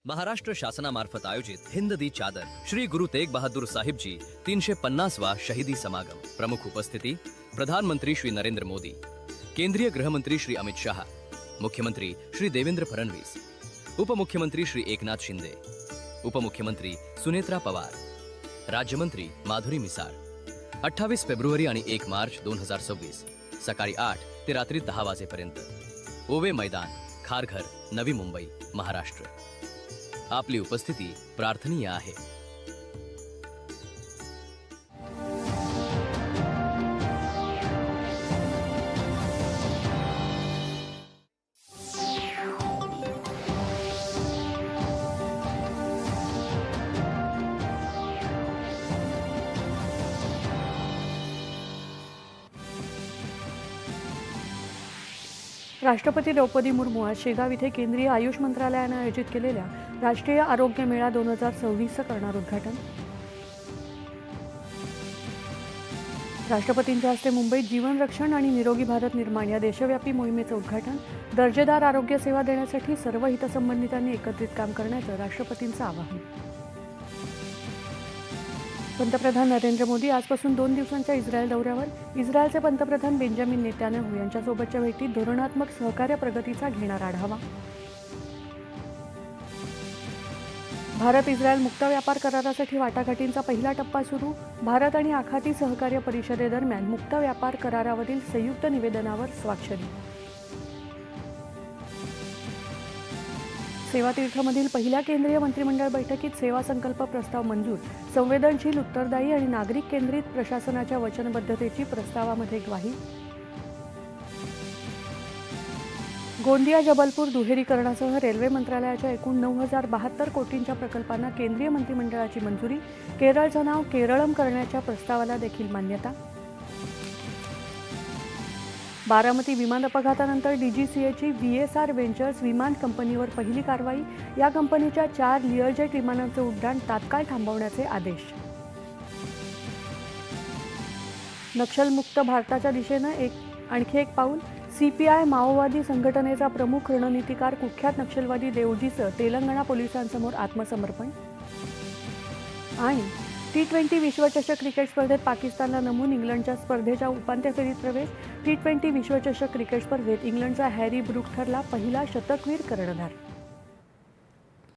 महाराष्ट्र शासनामार्फत आयोजित हिंद दी चादर श्री गुरु तेग बहादूर साहिब जी 350वा शहीदी समागम। प्रमुख उपस्थिति प्रधानमंत्री श्री नरेंद्र मोदी, केंद्रीय गृहमंत्री श्री अमित शाह, मुख्यमंत्री श्री देवेंद्र फडणवीस, उपमुख्यमंत्री श्री एकनाथ शिंदे, उपमुख्यमंत्री सुनेत्रा पवार, राज्यमंत्री माधुरी मिसाळ। 28 फेब्रुवारी आणि 1 मार्च 2026 सकाळी 8 ते रात्री 10 वाजेपर्यंत ओवे मैदान, खारघर, नवी मुंबई, महाराष्ट्र। आपली उपस्थिती प्रार्थनीय आहे। राष्ट्रपती द्रौपदी मुर्मू आज शेगाव इथे केंद्रीय आयुष मंत्रालयाने आयोजित केलेल्या राष्ट्रीय आरोग्य मेळा 2026 करणार उद्घाटन। राष्ट्रपतींच्या हस्ते मुंबईत जीवन रक्षण आणि निरोगी भारत निर्माण या देशव्यापी मोहिमेचे उद्घाटन। दर्जेदार आरोग्य सेवा देण्यासाठी सर्व हितसंबंधितांनी एकत्रित काम करण्याचं राष्ट्रपतींचं आवाहन। पंतप्रधान नरेंद्र मोदी आजपासून 2 दिवसांच्या इस्रायल दौऱ्यावर। इस्रायलचे पंतप्रधान बेंजामिन नेतान्याहू यांच्यासोबतच्या भेटीत धोरणात्मक सहकार्य प्रगतीचा घेणार आढावा। भारत इस्रायल मुक्त व्यापार करारासाठी वाटाघाटींचा पहिला टप्पा सुरू। भारत आणि आखाती सहकार्य परिषदेदरम्यान मुक्त व्यापार करारावरील संयुक्त निवेदनावर स्वाक्षरी। सेवातीर्थमधील पहिल्या केंद्रीय मंत्रिमंडळ बैठकीत सेवा संकल्प प्रस्ताव मंजूर। संवेदनशील, उत्तरदायी आणि नागरिक केंद्रित प्रशासनाच्या वचनबद्धतेची प्रस्तावामध्ये ग्वाही। गोंदिया जबलपूर दुहेरीकरणासह रेल्वे मंत्रालयाच्या एकूण 9,072 कोटींच्या प्रकल्पांना केंद्रीय मंत्रिमंडळाची मंजुरी। केरळचं नाव केरळम करण्याच्या प्रस्तावाला देखील मान्यता। बारामती विमान अपघातानंतर डीजीसीएची व्हीएसआर व्हेंचर्स विमान कंपनीवर पहिली कारवाई। या कंपनीच्या 4 लिअरजेट विमानांचे उड्डाण तात्काळ थांबवण्याचे आदेश। नक्षलमुक्त भारताच्या दिशेने आणखी एक पाऊल। सीपीआय माओवादी संघटनेचा प्रमुख रणनीतिकार कुख्यात नक्षलवादी देवजीचं तेलंगणा पोलिसांसमोर आत्मसमर्पण। आणि T20 विश्वचषक क्रिकेट स्पर्धेत पाकिस्तानला नमवून इंग्लंडच्या स्पर्धेच्या उपांत्य फेरीत प्रवेश। T20 विश्वचषक क्रिकेट स्पर्धेत इंग्लंडचा हॅरी ब्रूक ठरला पहिला शतकवीर कर्णधार।